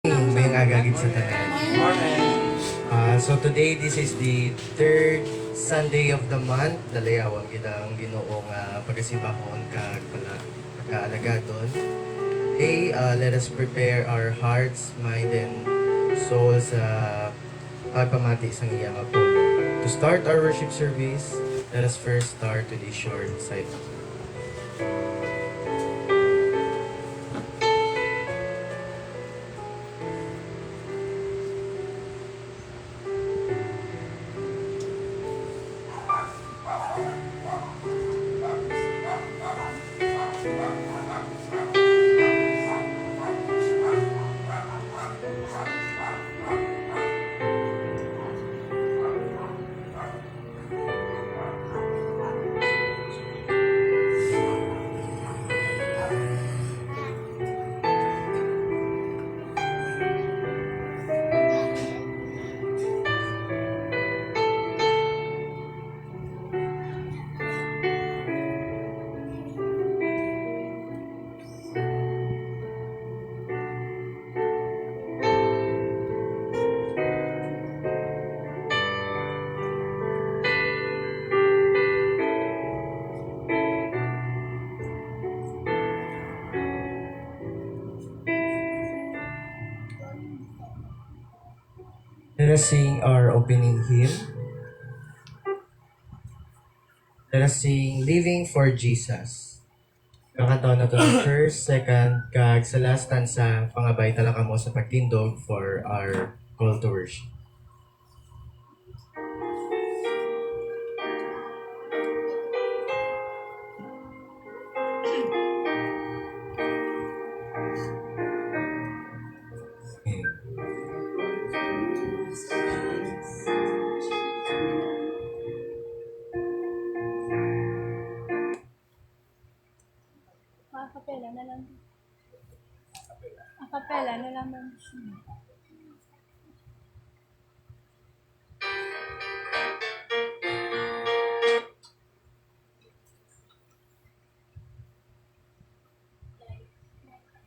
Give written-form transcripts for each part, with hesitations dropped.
May agagid sa tanan. So today, this is the third Sunday of the month. Dalayawag kitang Ginoo nga pagasibahon kag pagkaalagadon. Today, let us prepare our hearts, mind, and soul sa pagpamati sa iyang Apollo. To start our worship service, let us first start with a short silence. Let us sing our opening hymn. Let us sing Living for Jesus. Kakataon na ito ng first, second, kag sa last stanza, pangabay talaga mo sa pagtindog for our call to worship. Acapella na lang. Acapella na lang.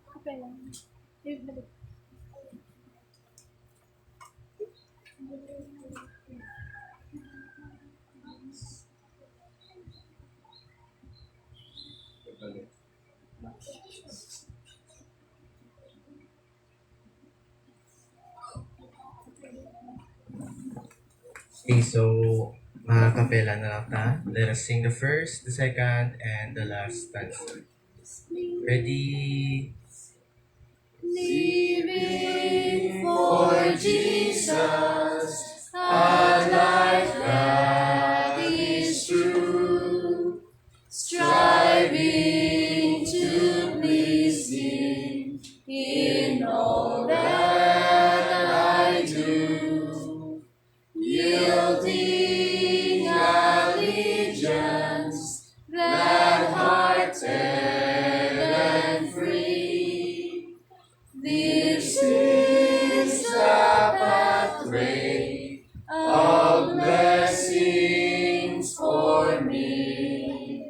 Acapella. Okay, so mga kapela na lang ta. Let us sing the first, the second, and the last stanza. Ready? Living for Jesus, a life that is true, striving to please Him in all that I do, yielding allegiance, glad-hearted and free. This is the pathway of blessings for me.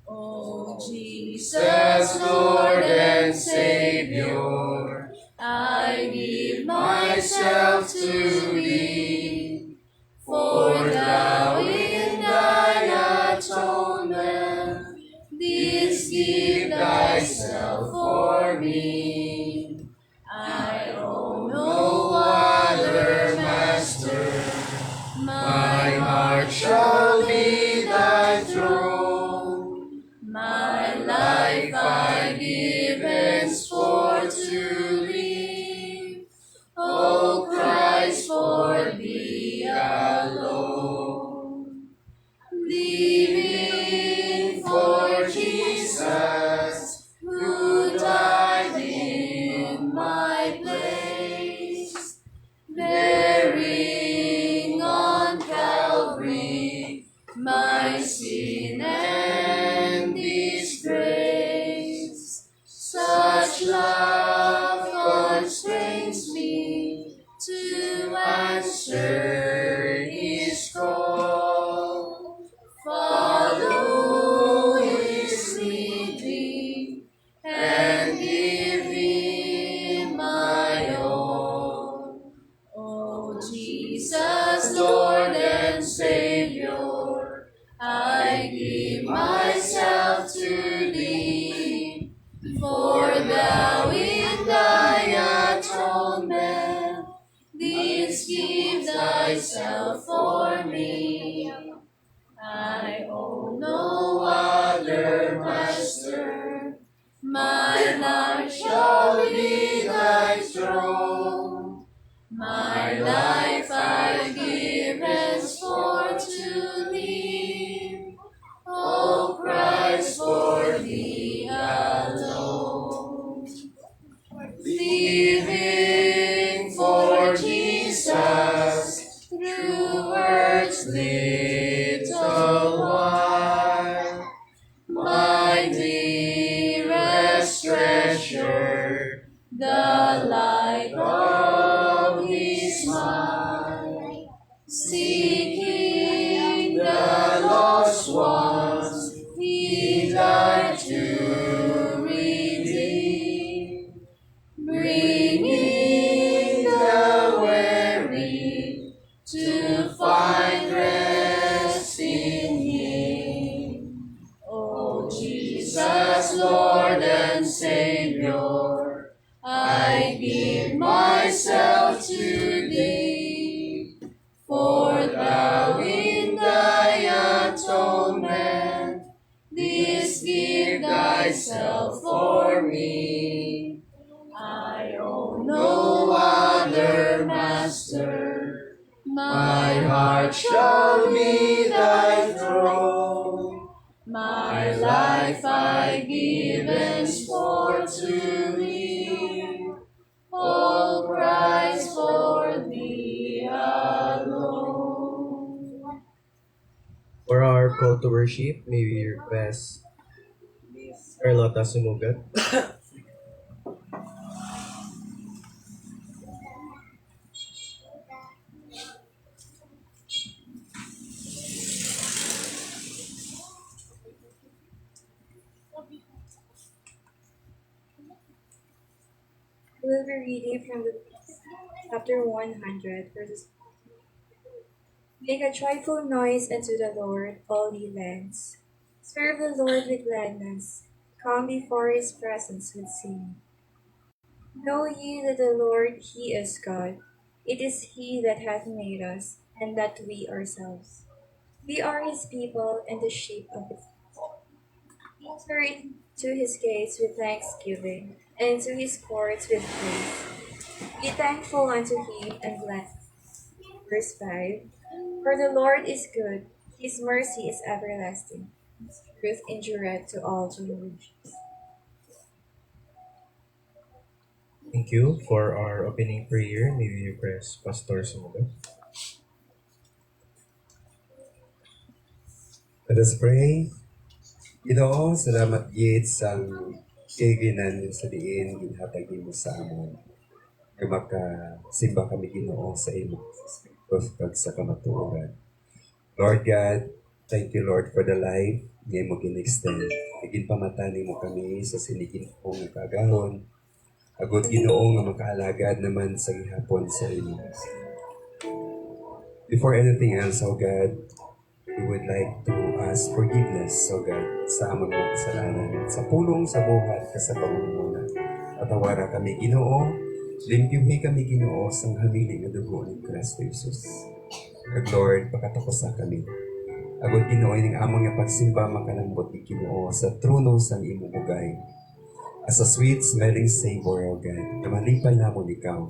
Oh, Jesus, Lord and Savior, I give myself to Thee, for Thou in Thy atonement didst give Thyself for me. I owe no other master, my heart shall be Thy throne. My life I give henceforth to Thee, O Christ, for Thee alone. Living for Jesus, who died in my place, bearing on Calvary my sin and disgrace. Such love constrains me to answer His call. Follow His leading and give Him my all. thyself for me. I owe no other master. My life shall be thy throne. My life I give henceforth to thee. O Christ, for thee alone. Living for Jesus through earth's little while, my dearest treasure, the light of His smile, seeking the lost ones He died to redeem, bringing the weary to find rest in Him. O Jesus, Lord and Savior, I give myself to Thee, for Thou in Thy atonement didst give Thyself for me. I owe no other master. My heart shall be Thy throne. My life I give henceforth to Thee. O Christ, for Thee alone. For our call to worship, may we request Miss Carlota Sumugat. We will be reading from the chapter 100, verses. Make a joyful noise unto the Lord, all ye lands. Serve the Lord with gladness. Come before His presence with singing. Know ye that the Lord, He is God. It is He that hath made us, and not we ourselves. We are His people, and the sheep of His pasture. Enter into His gates with thanksgiving, and into His courts with praise. Be thankful unto Him, and bless. Verse 5. For the Lord is good, His mercy is everlasting, His truth endureth to all generations. Thank you. For our opening prayer, may we request Pastor Sumugat. Let us pray. Ginoo, salamat gid sang kaiginan sa diin ginhatag nimo sa amon. Nga makasimba kami Ginoo sa imo pag sa kamatuoran. Lord God, thank you Lord for the life nga imo gin-extend. Naging pamatan nimo kami sa siligin ko nga kagahon. Agod Ginoo nga makaalagad naman sa gihapon sa imo. Before anything else, oh God, we would like to ask forgiveness, oh God, sa among mga kasalanan. Sa pulong sa buhat ka sa pangunguna. Atawara kami Ginoo, limpyuhi kami Ginoo sang hamili nga dugo ni Kristo Jesus. Ag Lord, pakatakosa kami. Agod Ginoo ning amon nga pagsimba makalambot ni Ginoo sa trono sang imong bugay. As a sweet smelling savor, O God, na malipay namon ikaw.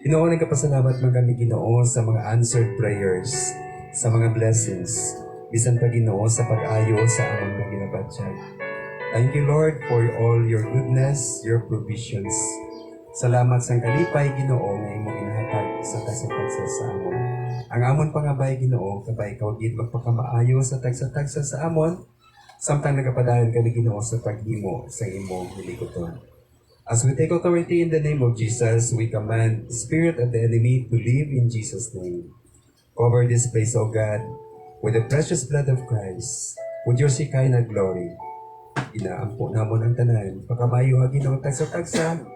Ginoo, nagkapasalamat man kami Ginoo sa mga answered prayers, sa mga blessings, bisan pa Ginoo sa pag-ayo sa amon mga ginabatyag. Thank you Lord for all your goodness, your provisions. Salamat sa kalipay Ginoo nga imong ginahatag sa tagsa-tagsa sa amon. Ang amon pangabay Ginoo, kabay ikaw gid magpakamaayo sa tagsa-tagsa sa amon, samtang nagapadayon kami Ginoo sa paghimo sa imong hilikoton. As we take authority in the name of Jesus, we command the spirit of the enemy to leave in Jesus' name. Cover this place, O God, with the precious blood of Christ, with your Shekinah glory. Inaampo namon ang tanan, pakamayo ha Ginoo tagsa-tagsa.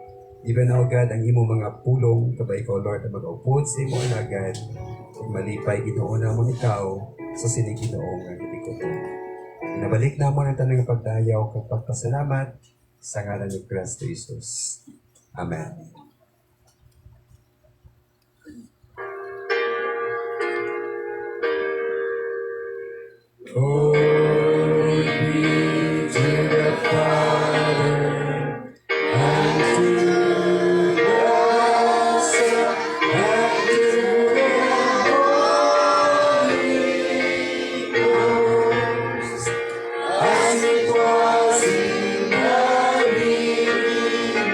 Even O God, ang imo mga pulong, kabay ikaw Lord, ang mag-upod sa imo alagad, ug malipay Ginoo namon ikaw sa sining Ginoo nga hilikoton. Nabalik namon ang tanang pagdayaw kag pagpasalamat sa ngalan ni Kristo Jesus. Amen. Glory be to the Father, and to the Son, and to the Holy Ghost, as it was in the beginning,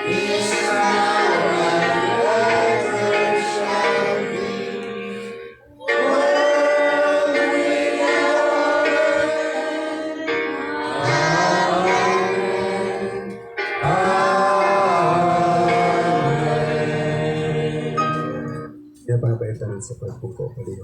is now, and ever shall be. World without end. Amen. Amen. Kaya babaitan sa pagpupo pa rin.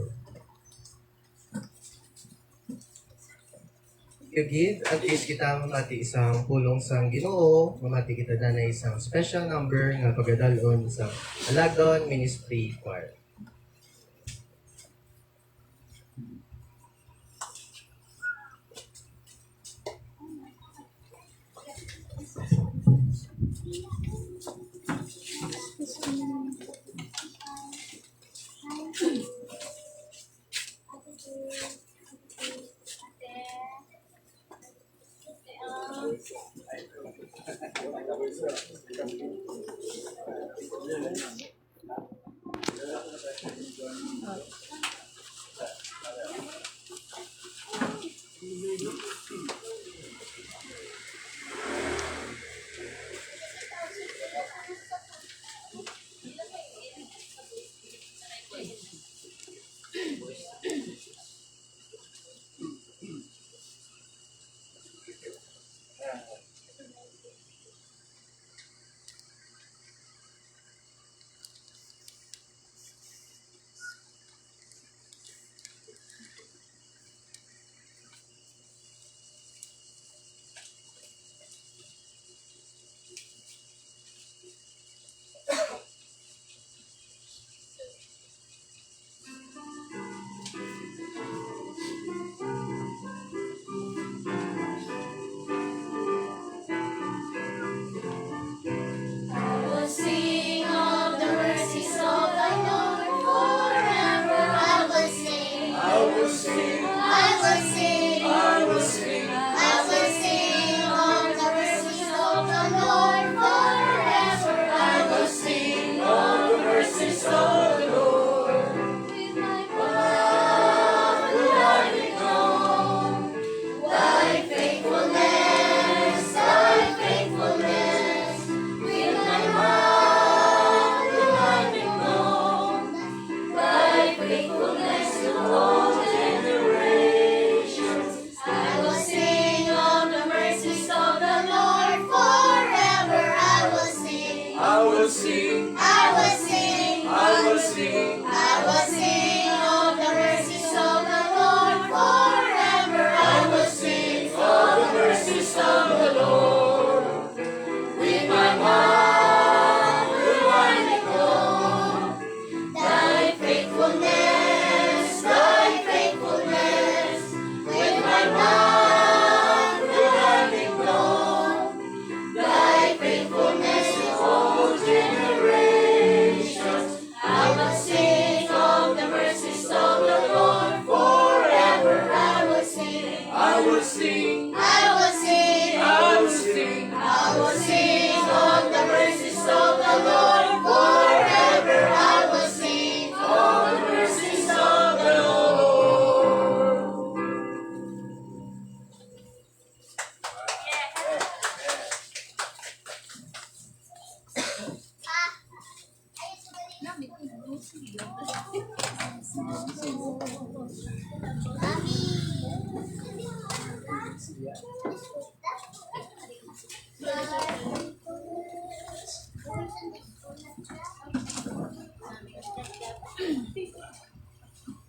Kagid, at least kita mamati isang pulong sang Ginoo, mamati kita na isang special number nga pagadalon sa Alagdon Ministry Choir.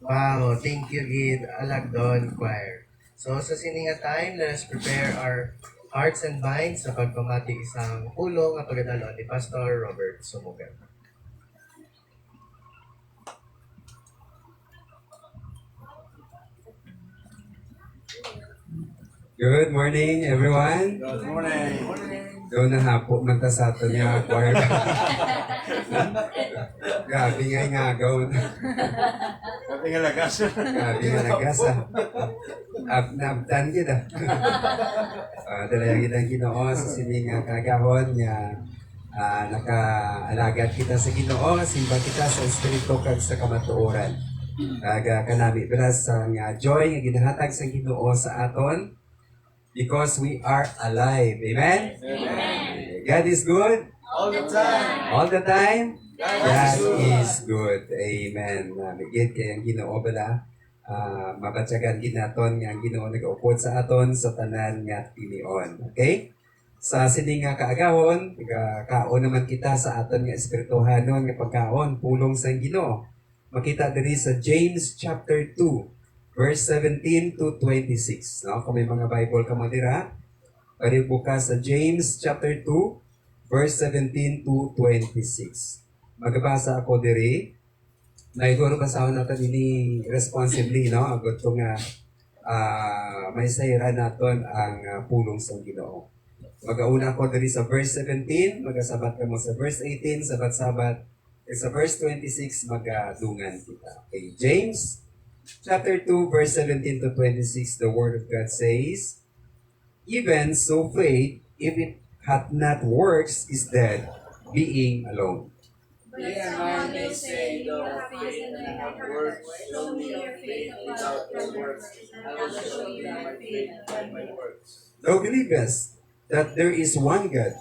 Wow, thank you, Gid Alagdon Choir. So, sa sininga time, let us prepare our hearts and minds sa pagpamati isang pulong at pagdalon ni Pastor Robert Sumugan. Good morning, everyone. Good morning. Doon na hapo man ta sa ato niya choir. Grabe nga ingagaw na. Grabe nga lagas. Grabe nga nagasa. Naabtan kita. Dala kita Ginoo sa sining kagahon nga nakaalagat kita sa Ginoo, simba kita sa espiritu kag sa kamatuoran. Kanami belas sa nga joy nga ginahatag sa Ginoo sa aton because we are alive. Amen? Amen. God is good All the time. all the time. God God is is good. Amen. Migit kay ang Ginoo bala. Mabatyagan ginaton nga ang Ginoo nagaupod sa aton sa tanan nga tinion. Okay? Sa sining nga kaagahon, kaon naman kita sa aton nga espirituhanon nga pagkaon, pulong sa Ginoo. Makita diri sa James chapter 2, verse 17 to 26. No? Kung may mga Bible ka mo dira, pwede bukas sa James chapter 2, verse 17 to 26. Magbasa ako diri. Naiguro basahon natin ini responsibly, no? Agot ko nga may sayra naton ang pulong sa Ginoo. Magauna ko diri sa verse 17, magasabat ka mo sa verse 18, sabat-sabat. Sa verse 26, magadungan kita. Okay, James chapter 2, verse 17 to 26, the Word of God says, "Even so faith, if it hath not works, is dead, being alone." But someone may say, you have faith and I have works. Show me your faith without your works, and I will show you my faith by my works. Thou believest that there is one God,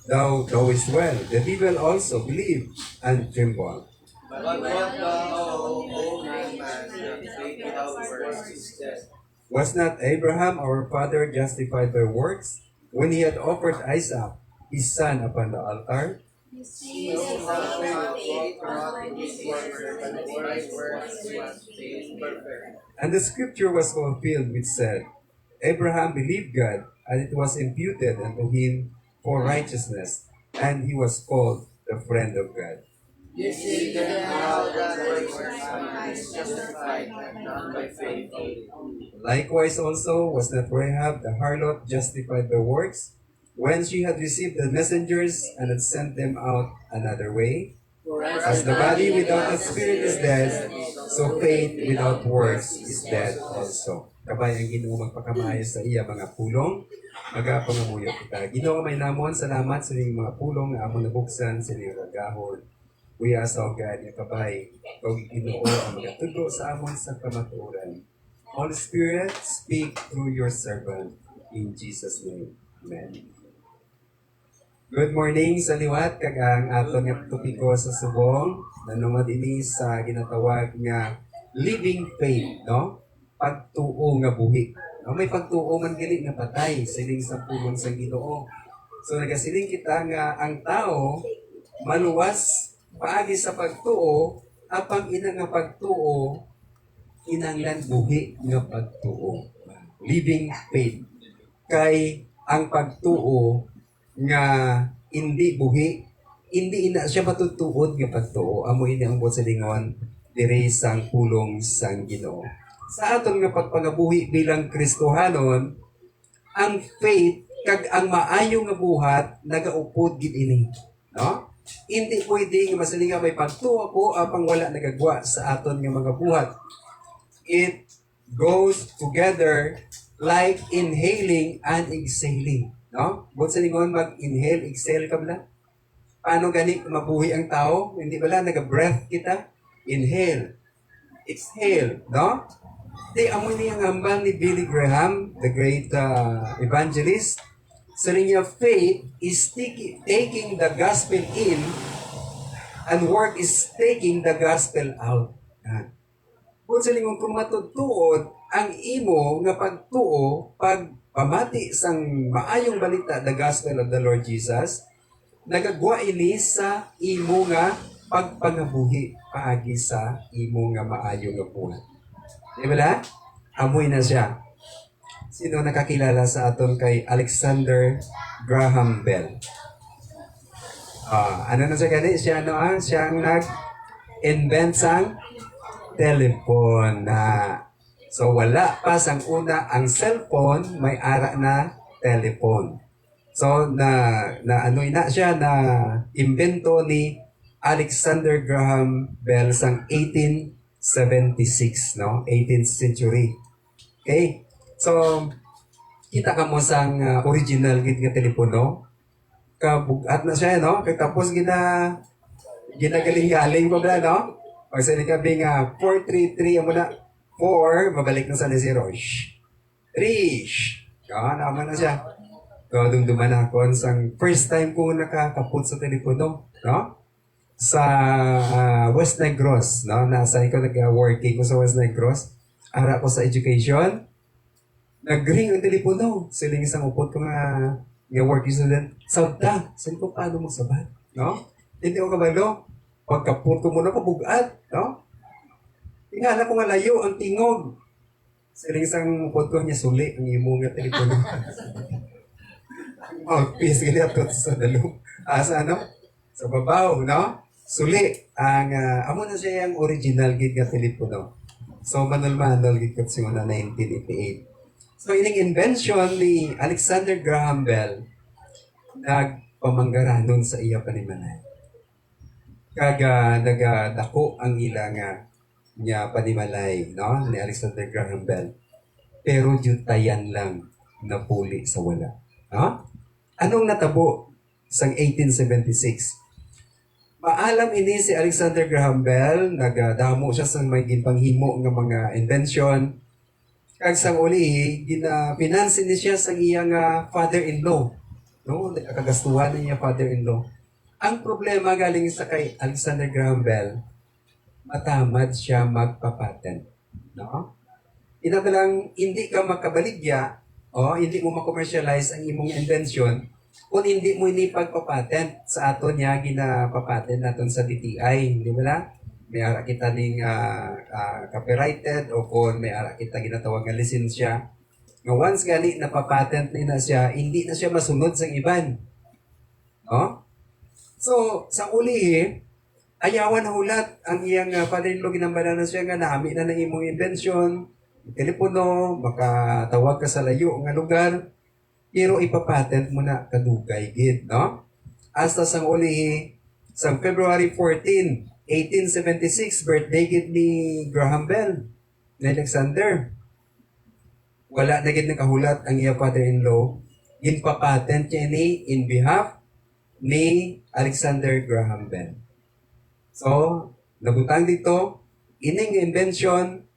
thou knowest well. The devil also believe and tremble. But what thou, O man, that faith without works is dead. Was not Abraham our father justified by works when he had offered Isaac, his son, upon the altar? See, without faith cannot produce works, but by works was faith perfect. And the scripture was fulfilled which said, Abraham believed God, and it was imputed unto him for righteousness, and he was called the friend of God. You see then how that works is justified and not by faith only. Likewise also was not Rahab the harlot justified by works, when she had received the messengers and had sent them out another way? As the body without the spirit is dead, so faith without works is dead also. Kabay ang Ginoo magpakamayo sa iya mga pulong, magapangamuyo kita. Ginoo may namon, salamat sa inyong mga pulong nga amon nabuksan sa inyong ragahon. We ask, O God, nga kabay, o Ginoo ang magatugo sa amon sa kamatuoran. Holy Spirit, speak through your servant. In Jesus' name, Amen. Good morning sa liwat, kag ang aton nga topiko sa subong, nanungad ini sa ginatawag nga living faith, no? Pagtuo nga buhi. No? May pagtuo man gali nga patay, siling sa pulong sa Ginoo. So nagasiling kita nga ang tao maluwas paagi sa pagtuo, apang ina nga pagtuo kinanglan buhi nga pagtuo. Living faith. Kay ang pagtuo nga hindi buhi, hindi ina siya matutuod nga pagtuo. Amo ini ang buot sa lingon diri sang pulong sang Ginoo. Sa aton nga pagpangabuhi bilang Kristohanon, ang faith kag ang maayo nga buhat nagaupod gid ini, no? Hindi pwede nga masalinga may pagtuo ko apang wala nagagwa sa aton nga mga buhat. It goes together like inhaling and exhaling. No? Buot sa lingon, mag-inhale, exhale ka bala. Paano gani mabuhi ang tao? Hindi bala, nag-breath kita? Inhale, exhale, no? Di amoy niya ang ambang ni Billy Graham, the great evangelist. Sa niya, faith is taking the gospel in and work is taking the gospel out. Buot sa lingon, kung matutuod ang imo nga pagtuo, pamati sang maayong balita, the gospel of the Lord Jesus, nagagwa ini sa imo nga pagpangabuhi paagi sa imo nga maayo nga buhat. Di ba na? Amoy na siya. Sino nakakilala sa aton kay Alexander Graham Bell? Ano na siya gani? Siya ang nag-invent sang telephone na so wala pa sang una ang cellphone, may ara na telephone. So ano ina siya na imbento ni Alexander Graham Bell sang 18 1876, no? 18th century. Okay? So, kita ka mo sang original gid nga telepono. Kabugat na siya, no? Kaya tapos ginagaling-galing pa ba, no? O sa kabi nga, 433, amo na, 4, mabalik na sa 0. 3, naman na siya. So, dumduman ako sang first time ko nakakaput sa telepono, no? Sa West Negros, no? Nasa ko nag-working ko sa West Negros. Ara ko sa education. Nag-ring ang telepono. Siling isang upot ko nga working student. Sabta, saan ko paano mo sabat? No? Hindi ko kabalo. Pagkaput ko muna pabugat, no? Tingala ko nga layo ang tingog. Siling isang upot ko niya suli ang imo nga telepono. Peace ganyan to sa dalo. Sa ano? Sa babaw, no? Suli ang amo na siya yung original gid nga telepono. So manol gid kat simula 1988. So ining invention ni Alexander Graham Bell nagpamanggaranon sa iya panimalay. Nagadako ang ila nga panimalay, no? Ni Alexander Graham Bell. Pero jutayan lang napuli sa wala. No? Anong natabo sang 1876? Maalam ini si Alexander Graham Bell, nagadamo siya sa may ginpanghimo nga mga invention. Kag sang uli, pinansin ni siya sa iyang father-in-law. No? Kagastuhan niya father-in-law. Ang problema galing sa kay Alexander Graham Bell, matamad siya magpapatent. No? Lang, hindi ka makabaligya, hindi mo makommercialize ang imong invention kung hindi mo ini pagpapatent sa aton niya ginapapatent naton sa DTI, di ba na? May ara kita ning copyrighted o kung may ara kita ginatawag nga lisensya. Nga once gali napapatent na siya, hindi na siya masunod sa iban. No? So, sa uli, ayawan na hulat ang iyang father-in-law ginambala na siya nga naami na ng imong invention, telepono, makatawag ka sa layo nga lugar, pero ipapatent mo na kadugay gid, no? Hasta sang uli, sang February 14, 1876, birthday gid ni Graham Bell, ni Alexander. Wala na gid nakahulat ang iya father-in-law, ginpapatent niya ni in behalf ni Alexander Graham Bell. So, nabutang dito, ining invention,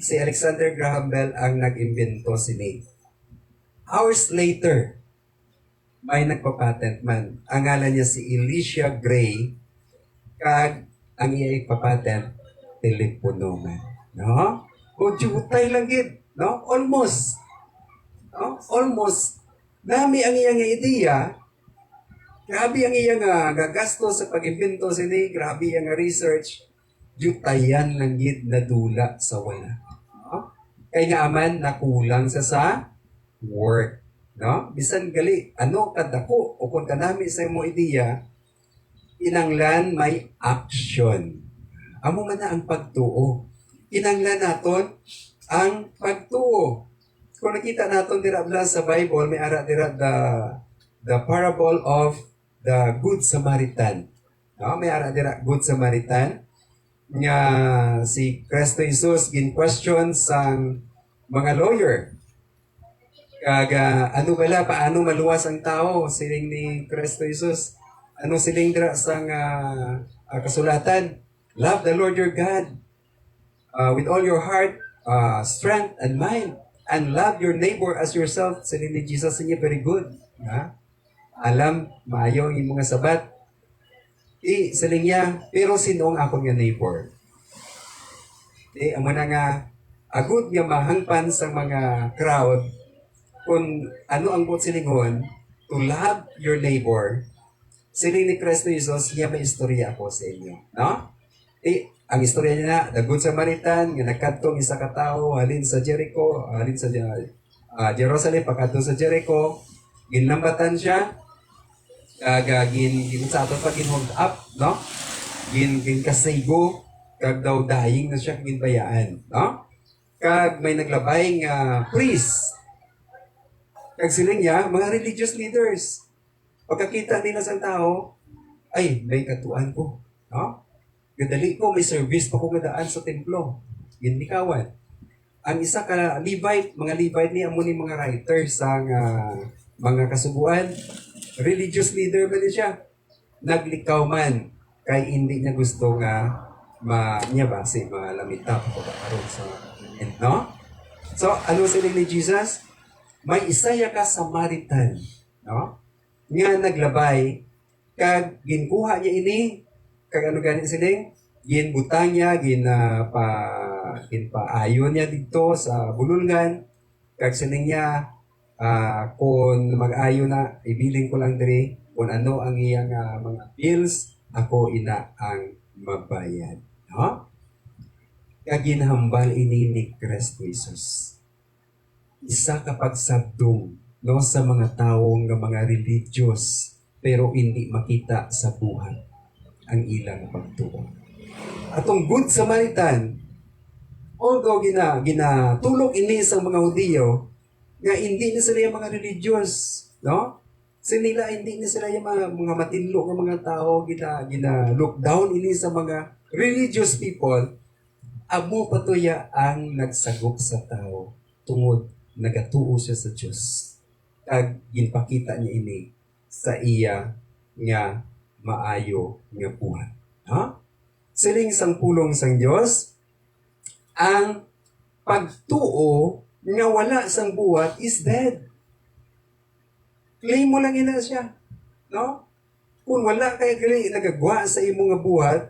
si Alexander Graham Bell ang nag-imbento sini. Hours later, may nagpapatent man. Ang ngalan niya si Elisha Gray, kag ang iya ipapatent, telepono man. No? O jutay lang gid, no? Almost. No? Almost. Nami ang iyang idea, grabe ang iyang gagasto sa pag-imbento sini, grabe ang research, jutayan lang gid na dula sa wala. No? Kaya nga aman, nakulang sa work. No? Bisan gali, ano kadako o kung kanami sa imo ideya, inanglan may action. Amo man na ang pagtuo. Inanglan naton ang pagtuo. Kung nakita naton dira sa Bible, may ara dira the parable of the Good Samaritan. No? May ara dira Good Samaritan nga si Kristo Jesus gin-question sang mga lawyer. Ano bala, paano maluwas ang tao? Siling ni Kristo Jesus. Ano siling dira sang kasulatan? Love the Lord your God with all your heart, strength, and mind. And love your neighbor as yourself. Siling ni Jesus niya, very good. Ha? Alam, maayo ang mga sabat. Siling niya, pero sino ang akong nga neighbor? Amo na nga, agud nga mahangpan sa mga crowd, kung ano ang buot silingon, to love your neighbor, siling ni Kristo Jesus, niya may istorya ako sa inyo. No? Ang istorya niya na, the Good Samaritan, nga nagkadtong isa ka tao, halin sa Jericho, halin sa Jerusalem, pagkadtong sa Jericho, ginlambatan siya, sa ato pa ginhold up, no? Ginkasigo, kag daw dying na siya ginbayaan, no? Kag may naglabay nga priest, kag siling niya, mga religious leaders. Pagkakita nila sa tao, ay, may katuan ko. No? Gadali ko, may service pa ko gadaan sa templo. Ginlikawan. Ang isa ka Levite, mga Levite ni amo ni mga writers sang mga kasubuan, religious leader ba din siya? Naglikaw man kay hindi niya gusto nga niya ba si malamita ko ba karon sa no? So ano sila ni Jesus? May isa ya ka Samaritan, no? Nga naglabay kag ginkuha niya ini kag ano gani siling ginbutang niya ginpaayon niya dito sa bululgan kag sining niya kung mag-ayo na ibiling ko lang diri kung ano ang iyang mga bills ako ina ang mabayad, no? Kag ginhambal ini ni Kristo Jesus. Isa kapag sabdong no sa mga tawo nga mga religious pero hindi makita sa buhat ang ilang pagtuo. Atong Good Samaritan, although ginatulog ini sa mga Hudiyo, nga hindi na sila yung mga religious, no? Sila hindi na sila yung mga matinlo ng mga tao, look down ini sa mga religious people, amo patuya ang nagsagop sa tao tungod nagatuo siya sa Diyos. Kag ginpakita niya ini sa iya nga maayo nga buhat. No? Siling sang pulong sang Dios, ang pagtuo nga wala sang buhat is dead. Claim mo lang ina siya. No? Kung wala kay nagagwa sa imong nga buhat,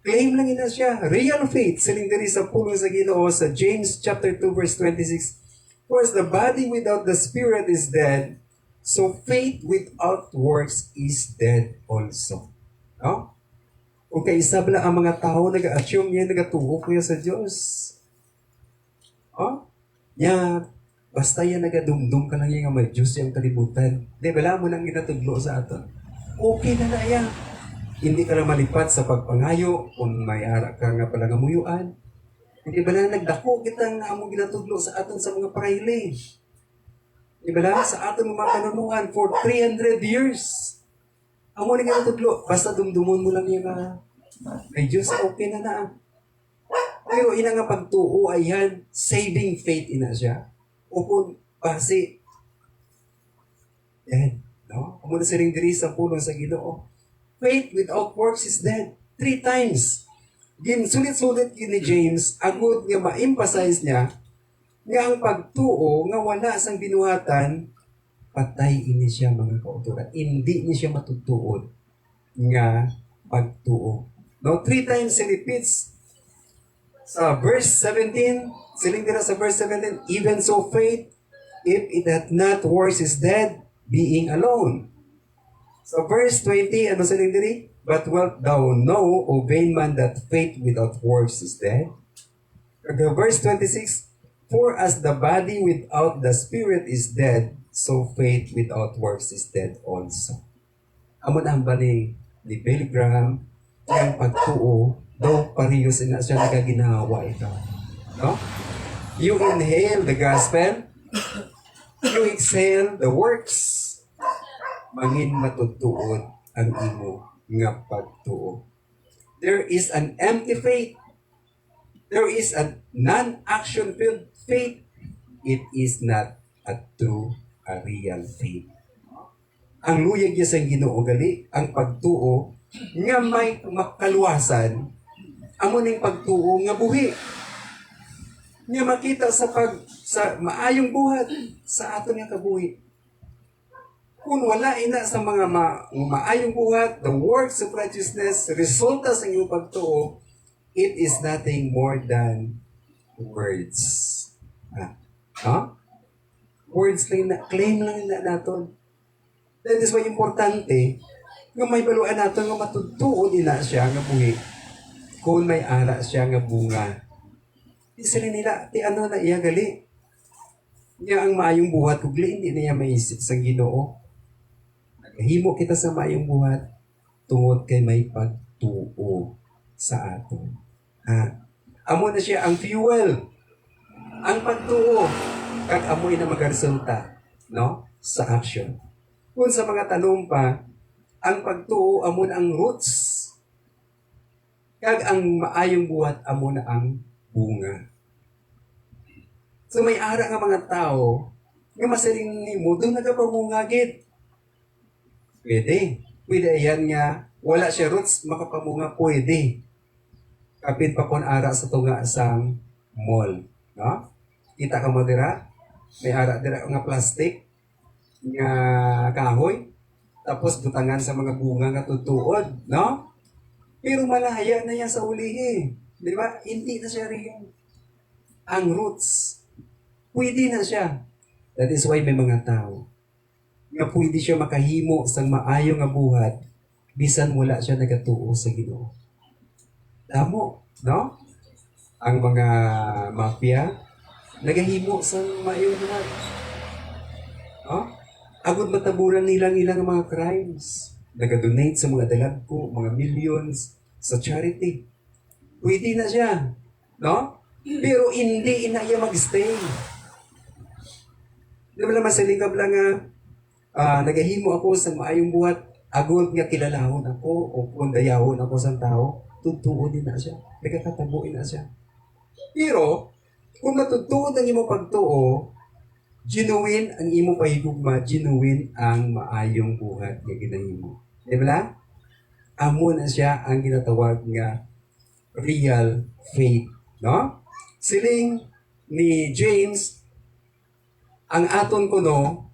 claim lang ina siya. Real faith. Siling diri sa pulong sa Ginoo sa James chapter 2 verse 26. For as the body without the spirit is dead, so faith without works is dead also. No? Kung kaisabla ang mga tao, nag-assume niya, nagatuhok niya sa Diyos. Oh? Ya, basta yan nagadumdum ka lang yung may Diyos yung kalibutan. Di, wala mo nang ginatudlo sa aton. Okay na yan. Hindi ka na malipat sa pagpangayo kung may ara ka nga pala ngamuyuan. Hindi ba na nagdako kita nga among ginatudlo sa aton sa mga praile. Di ba na sa aton mga kanunuan for 300 years. Amo ni ginatudlo, basta dumdumon mo lang yung ay Diyos, okay na na. Pero ina nga pagtuo ay yan, saving faith ina siya. O kung base, yan, no? Amo na siring diri sa pulong sa Ginoo. Faith without works is dead. 3 times. Sulit-sulit ni James, agud nga ma-emphasize niya nga ang pagtuo nga wala sang binuhatan, patay ini siya mga kauturan. Hindi ni siya matutuod nga pagtuo. Now, 3 times he repeats sa verse 17, siling dira sa verse 17, even so faith, if it hath not works, is dead, being alone. So verse 20, ano siling diri? But wilt thou know, O vain man, that faith without works is dead? The verse 26, for as the body without the spirit is dead, so faith without works is dead also. Amon ang bali ni Billy Graham, yung pagtuo, daw parehas na siya nagaginawa ito. No? You inhale the gospel, you exhale the works, mangin matutuod ang imo nga pagtuo. There is an empty faith. There is a non-action filled faith. It is not a true, a real faith. Ang luyag niya sa Ginoo gali, ang pagtuo nga may makaluwasan, amo ning pagtuo nga buhi. Nga makita sa maayong buhat sa aton nga kabuhi. Kung wala ina sa mga maayong buhat, the works of righteousness, resulta sa iyong pagtuo, it is nothing more than words. Words lang na, claim lang na naton. That is why importante, nga may baluan natin nga matutuon nila siya nga buhi kung may ara siya nga bunga. Di sila nila, ti ano na iya gali. Nga ang maayong buhat, kugli hindi na iya maisip sa Ginoo. Himo kita sa maayong buhat tungod kay may pagtuo sa aton. Amo na siya ang fuel. Ang pagtuo, kag amoy na magresulta, no? Sa action. Kung sa mga tanong pa, ang pagtuo amon ang roots. Kag ang maayong buhat amo na ang bunga. So may ara nga mga tao nga masaling nimo doon nagapamungagit. Pwede. Pwede yan nga wala siya roots makapamunga pwede. Kapit pa kon ara sa tunga sang mall, no? Kita ka mo dira? May ara dira nga plastic nga kahoy tapos butangan sa mga bunga nga tutuod, no? Pero malaya na yan sa ulihi. Di ba? Hindi na siya rin ang roots. Pwede na siya. That is why may mga tao nga pwede siya makahimo sang maayo nga buhat bisan wala siya nagatuo sa Ginoo. Damo, no? Ang mga mafia nagahimo sang maayo buhat. No? Agud mataburan nilang ilang mga crimes. Nag-donate sa mga dalagko, mga millions sa charity. Pwede na siya. No? Pero hindi na iya mag-stay. Di ba naman sa lingkab lang nga, nagahimo ako sa maayong buhat, agod nga kilalahon ako, o kung dayahon ako sa tao, tutuon din na siya. Nagkakatabuin na siya. Pero, kung natutuon ang imo pagtuo, genuine ang imo pahigugma, genuine ang maayong buhat nga ginahimo. Di ba? Amo na siya ang ginatawag nga real faith. No? Siling ni James, ang aton kuno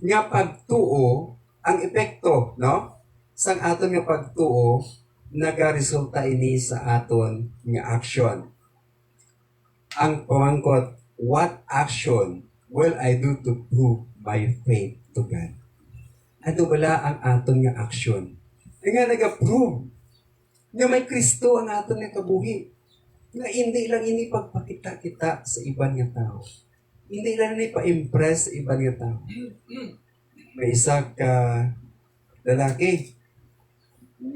nga pagtuo, ang epekto, no? Sang aton nga pagtuo, nagaresulta ini sa aton nga action. Ang pamangkot, what action will I do to prove my faith to God? Ano bala ang aton nga action? Nga nag-approve nga may Kristo ang aton nga kabuhi. Nga hindi lang ini pagpakita kita sa iban nga tao. Hindi lang ini pa-impress sa iban nga tao. May isa ka lalaki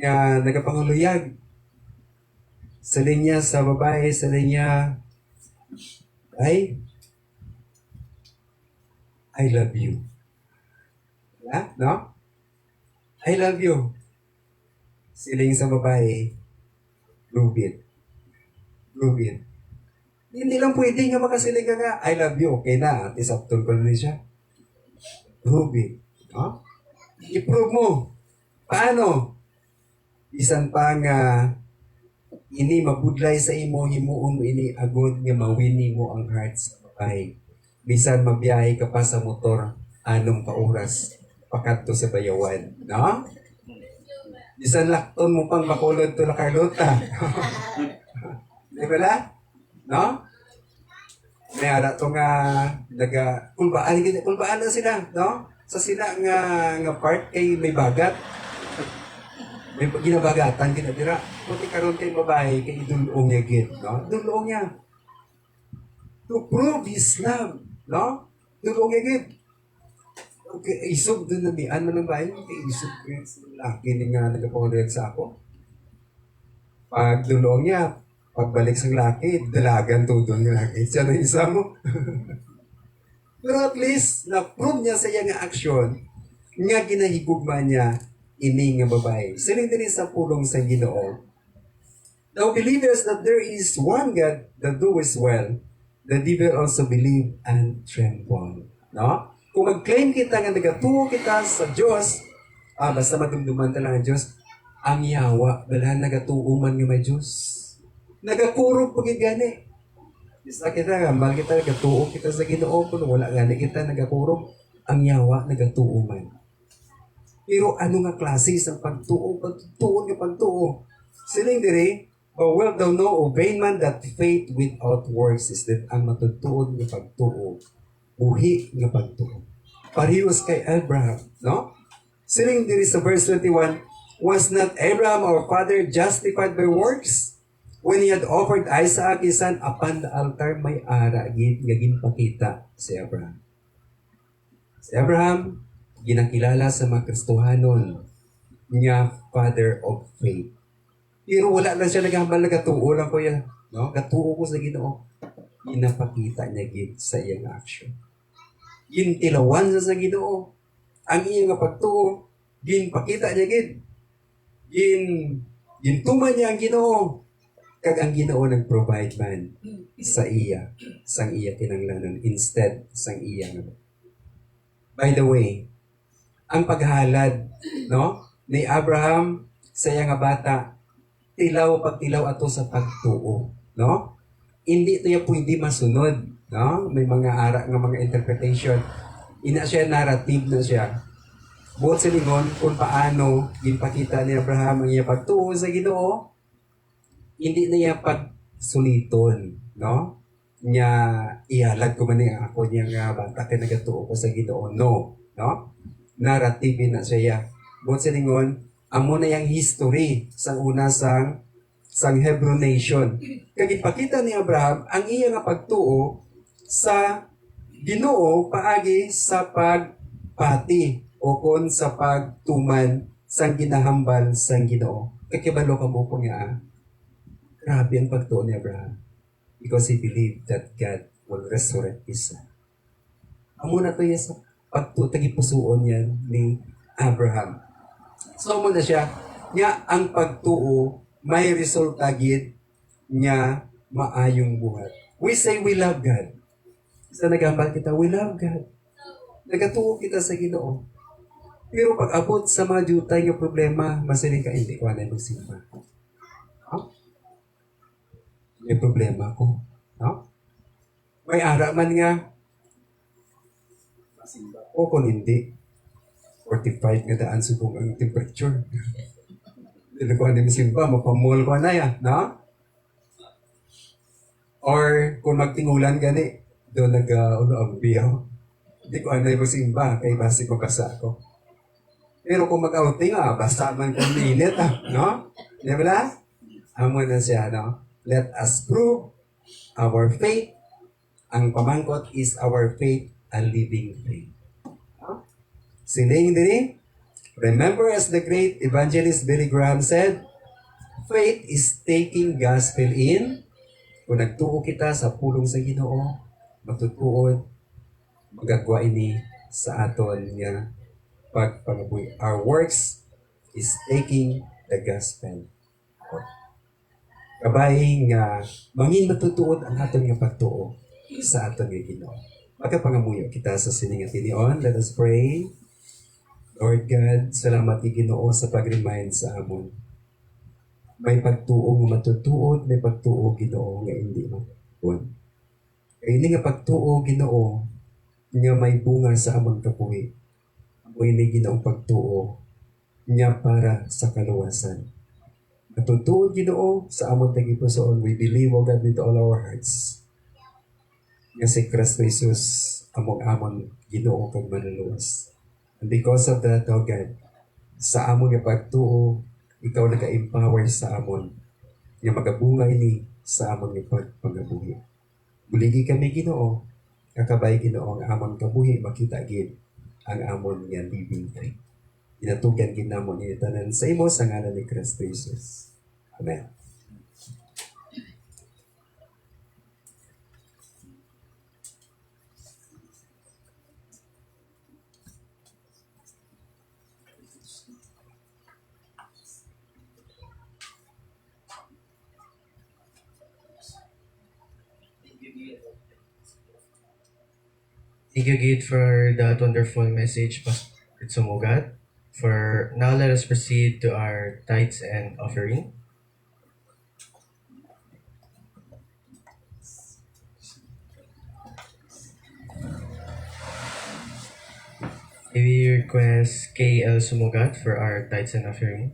nga nagapanguluyag sa linya sa babae, sa linya ay I love you. Yeah? No? I love you. Siling sa babae, Rubin. Rubin. Hindi lang pwede nga makasiling ka nga, I love you. Okay na, at isaptol ko na rin siya. Rubin. No? I-prove mo. Paano? Bisan pa nga ini mabudlay sa imo, himuon mo ini agod nga mawini mo ang heart sa babae. Bisan mabiyahe ka pa sa motor, anong ka oras pakadto sa bayawan, no? Bisan lakton mo pang makulod to na Carlota. Di ba la? No? May ara to nga kulbaan na sila, no? Sa sila nga part kay may bagat. May ginabagatan ginadira. Puti karon kay babae kay idulong niya gid, no? Dulong niya. To prove his love, no? Dulong niya gid. Okay, isog doon na mian man ng bayan, kay isog ko yung laki nga nagpapakulit sa ako. Pag dulong niya, pagbalik sa laki, dalagan to doon yung laki. Siya na isa mo. Pero at least, na-prove niya sa iya nga action, nga ginahigugma niya, ini nga babae. Siling din sa pulong sa Ginoo. Now, believers that there is one God that doeth well, the devil also believe and tremble. No? Kung mag-claim kita nga nagatuo kita sa Diyos, basta madumduman talaga ang Diyos, ang yawa, dalahan nagatuo man nga may Diyos. Nagakurog pagid gani. Bisa kita nga, mahal kita nagatuo kita sa Ginoo, kung wala gani kita nagakurog, ang yawa nagatuo man. Pero ano nga klase sa pagtuo nga pagtuo? Siling diri, but well thou know, o vain man, that faith without works is that ang matutuod nga pagtuo, buhi nga pagtuo. Parehas kay Abraham, no? Siling diri sa verse 21, was not Abraham our father justified by works? When he had offered Isaac his son upon the altar, may ara gid nga ginpakita si Abraham. Si Abraham ginakilala sa mga Kristohanon nga father of faith. Pero wala lang siya naghambal na gatuo lang ko yan. No? Gatuo ko sa Ginoo. Ginapakita niya gid sa iyang action. Gintilawan sa Ginoo. Ang iyang nga pagtuo, ginpakita niya gid. Gintuman niya ang Ginoo. Kag ang Ginoo nag-provide man sa iya, sang iya kinanglanon instead sang iya nga. By the way, ang paghalad no ni Abraham sa iya nga bata pagtilaw ato sa pagtuo, no? Hindi to ya pwede masunod, no? May mga ara nga mga interpretation. Ina siya narrative na siya. Buot sa lingon kung paano ginpakita ni Abraham ang iya pagtuo sa Ginoo, hindi na iya pagsuliton, no? Nya ihalad ko man niya ako niya nga bata kay nagatuo ko sa Ginoo. No, no? Narrative na siya. Buot sa lingon, amo na yang history sang una sang Hebrew nation. Kag ipakita ni Abraham ang iya nga pagtuo sa Ginoo paagi sa pagpati o kon sa pagtuman sang ginahambal sang Ginoo. Kakibalo ka mo po nga, grabe ang pagtuo ni Abraham because he believed that God will resurrect his son. Amo na to sa pagtuo tagipusuon yan ni Abraham. So mo na siya, niya ang pagtuo may resulta gid niya maayong buhat. We say we love God. Sa nagambal kita, we love God. Nagatuo kita sa Ginoo. Pero pag abot sa mga jutay nga problema, masiling ka, hindi ko na magsimba. Huh? May problema ko. No? May ara man nga, o kung hindi, 45 nga daan subong ang temperature. Hindi ko na simba, mapamol ko na yan, no? Or kung magtingulan gani, doon nag-ulo ang biyaw. Hindi ko na simba, kay basi ko basa ako. Pero kung mag-outing, basta man kung minute, no? Di ba na? Amo na siya, no? Let us prove our faith. Ang pamangkot is our faith, a living faith. No? Sining din, remember as the great evangelist Billy Graham said, faith is taking gospel in. Kung nagtuo kita sa pulong sa Ginoo, matutuod, magagwa ini sa aton nga pagpangabuhi. Our works is taking the gospel. Kabay nga mangin matutuod ang aton nga pagtuo sa aton nga Ginoo. Pagkapangamuyo kita sa sining at tinion, let us pray. Lord God, salamat ni Ginoo sa pag-remind sa amon. May pagtuo nga matutuod, may pagtuo Ginoo nga hindi matutuod. Kaya hindi nga pagtuo Ginoo nga may bunga sa amon kabuhi. Mo ini Ginoong pagtuo niya para sa kaluwasan. Matutuod Ginoo sa amon tagipusoon. We believe, O God, with all our hearts. Nga si Kristo Jesus among Ginoo kag manuluwas. And because of that, O God, sa amon nga pagtuo, ikaw naka-empower sa amon nga magabunga ini sa amon nga pagpangabuhi. Buligi kami Ginoo, kakabay Ginoo ang amon kabuhi makita gid ang amon nga living faith. Inatugan gid namon ini tanan sa imo sa ngalan ni Kristo Jesus. Amen. Thank you, Gid, for that wonderful message, Pastor Sumugat. For now, let us proceed to our tithes and offering. We request KL Sumugat for our tithes and offering.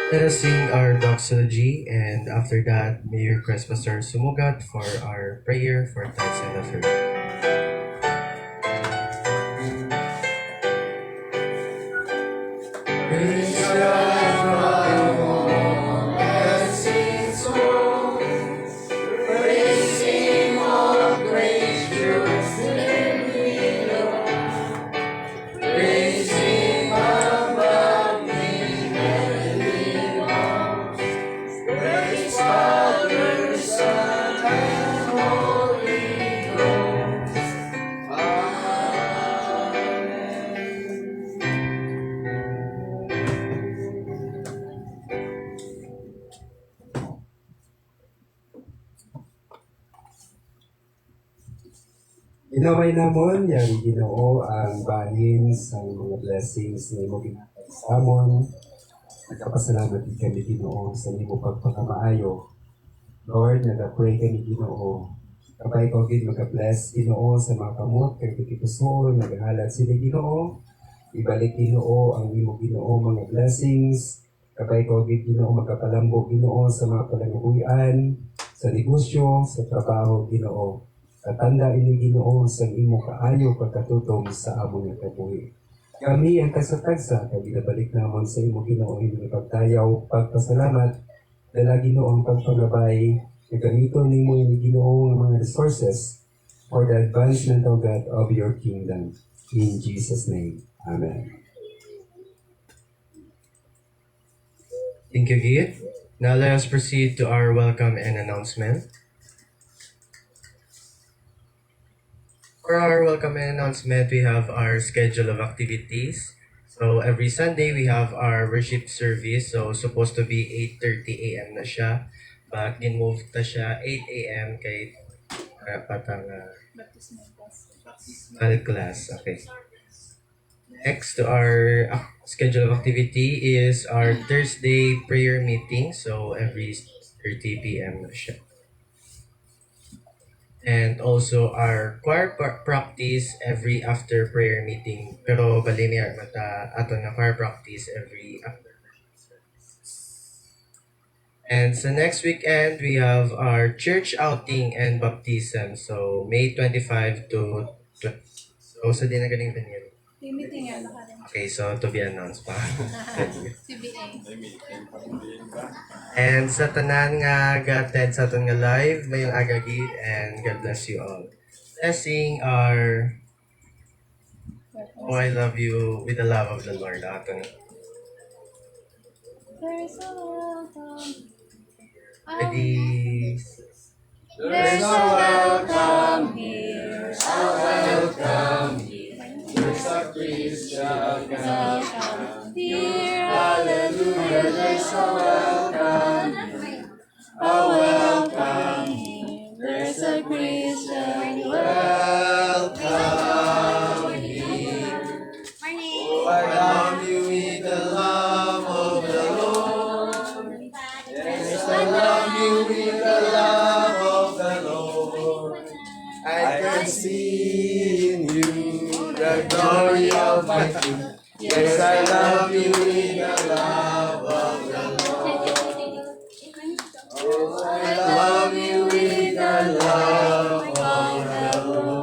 Let us sing our doxology, and after that, may you request Pastor Sumugat for our prayer for tithes and offering. Ginaway namon yang Ginoo ang bahin sa mga blessings na imo ginhatag sa amon. Nagkapasalamat kami Ginoo sa imo pagpakamaayo. Lord, nag-pray kami Ginoo. Kapay ko gid mag-bless Ginoo sa mga kamot kay kitipuson naghahalat sila Ginoo. Ibalik Ginoo ang imo Ginoo mga blessings. Kapay ko gid Ginoo magkapalambo Ginoo sa mga palangabuyan, sa negosyo, sa trabaho Ginoo. Katanda ini Ginoo sa imo kaayo pagkatutom sa among kabuhi. Kami ang kasatagsa kag ginabalik namon sa imo Ginoo imo pagtayaw, pagpasalamat, dala Ginoo ang pagpagabay, gamiton nimo ini Ginoo ang mga resources for the advancement of God of your kingdom. In Jesus' name, Amen. Thank you, Git. Now let us proceed to our welcome and announcement. For our welcome and announcement, we have our schedule of activities. So every Sunday, we have our worship service. So supposed to be 8:30 a.m. na siya. But in-move ta siya 8 a.m. kay patang class. Okay. Next to our schedule of activity is our Thursday prayer meeting. So every 30 p.m. na siya. And also our choir practice every after prayer meeting. Pero bali niya mata ato na choir practice every after. And sa next weekend, we have our church outing and baptism. So May 25 to so sa din na ganing venue. Meeting yan, nakarin. Okay, so to be announced pa. CBA. And sa tanan nga gated sa aton nga live, mayong agagi and God bless you all. Blessing our Oh, I love you with the love of the Lord. Aton. There's a welcome. Ready? There's a welcome here. A welcome here. There's a Christian Welcome here. Hallelujah. There's a welcome. A welcome here. There's a Christian welcome here. Oh, I love you with the love of the Lord. Yes, I love you with the love of the Lord. I can see in you the glory of my King. Yes, I love you with the love of the Lord. Oh, I love you with the love of the Lord.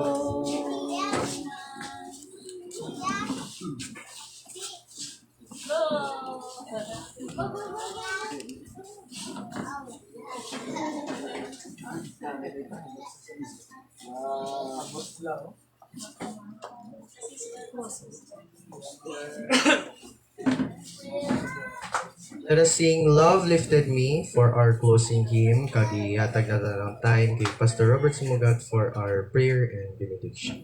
Let us sing Love Lifted Me for our closing hymn. Kagi-hatag na ng time kay Pastor Robert Sumugat for our prayer and benediction.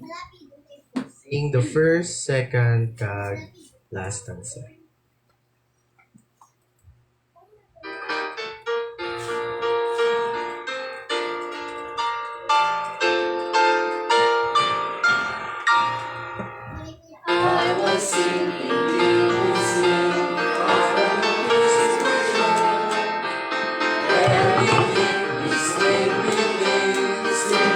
Sing the first, second, kag last stanza. I was singing music of the Everything is everything is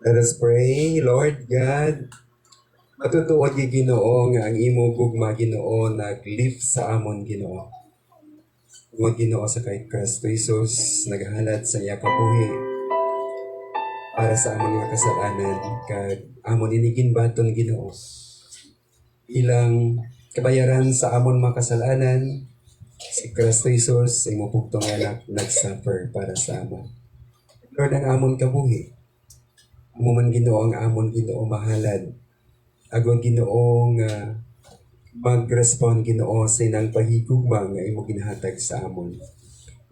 Let us pray. Lord God, matutuod yung Ginoo nga ang imo gugma Ginoo nag-lift sa amon Ginoo. Tungod Ginoo sa kay Kristo Jesus naghahalat sa iya kabuhi para sa amon mga kasalanan kag amon inigin baton Ginoo. Ilang kabayaran sa amon mga kasalanan si Kristo Jesus imo pugtong anak nag-suffer para sa amon. Lord ang amon kabuhi. Amo man Ginoo ang amon Ginoo mahalad. Agon Ginoo nga mag-respond Ginoo sa inang pahigugma nga imo ginahatag sa amon.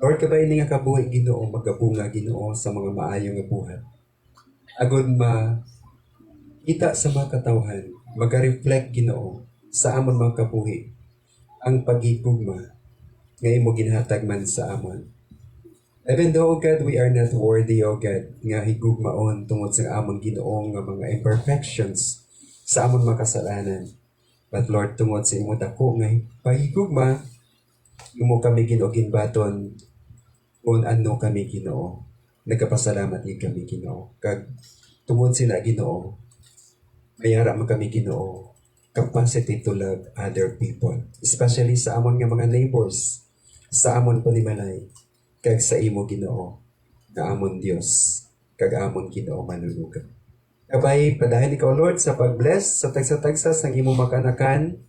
Lord kabay ni nga kabuhi Ginoo magabunga Ginoo sa mga maayo nga buhat. Agon kita sa mga katawhan, maga-reflect Ginoo sa amon mga kabuhi ang paghigugma nga imo ginahatag man sa amon. Even though, O God, we are not worthy, O God, nga higugmaon tungod sa amon Ginoo nga mga imperfections sa amon mga kasalanan. But Lord, tungod sa imo dako nga pahigugma, imo kami Ginoo ginbaton kung ano kami Ginoo. Nagkapasalamat gid kami Ginoo. Kag tungod sila Ginoo, mayara man kami Ginoo capacity to love other people, especially sa amon nga mga neighbors, sa amon panimalay, kag sa imo Ginoo nga amon Dios, kag amon Ginoo manulugan. Kabay, padahin ikaw, Lord, sa pag-bless sa tagsa-tagsa sang imo makanakan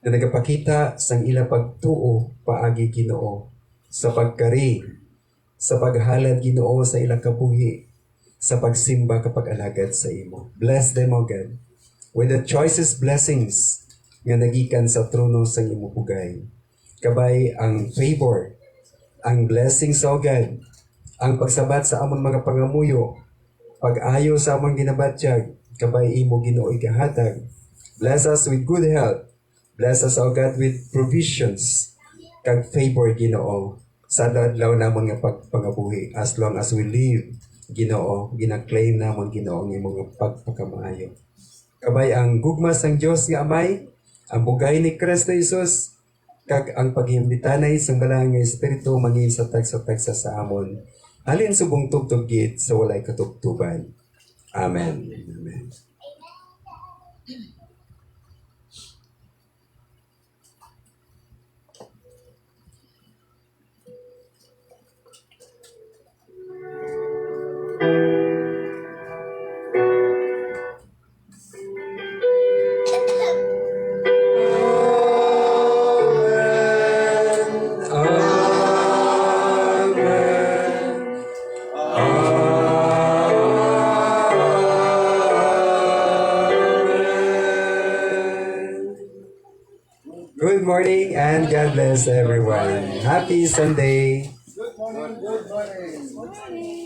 na nagapakita sang ila pagtuo paagi Ginoo sa pagkari, sa paghalad Ginoo sa ilang kabuhi, sa pagsimba kapag alagad sa imo. Bless them, O God, with the choicest blessings nga nagikan sa trono sa imo pugay. Kabay, ang favor, ang blessings, O God, ang pagsabat sa amon mga pangamuyo, pag-ayo sa among ginabatyag, kabay imo Ginoo ikahatag. Bless us with good health. Bless us, O God, with provisions, kag favor Ginoo sa adlaw namon nga pagpangabuhi. As long as we live, Ginoo, gina-claim namon Ginoo ang imong pagpakamaayo. Kabay ang gugma sang Dios nga Amay, ang bugay ni Kristo Jesus, kag ang paghiambitanay sang balang nga espiritu mangin sa tagsa sa amon. Halin subong tugtog gid sa walay katugtuban. Amen. Amen. Good morning and God bless everyone. Happy Sunday. Good morning. Good morning.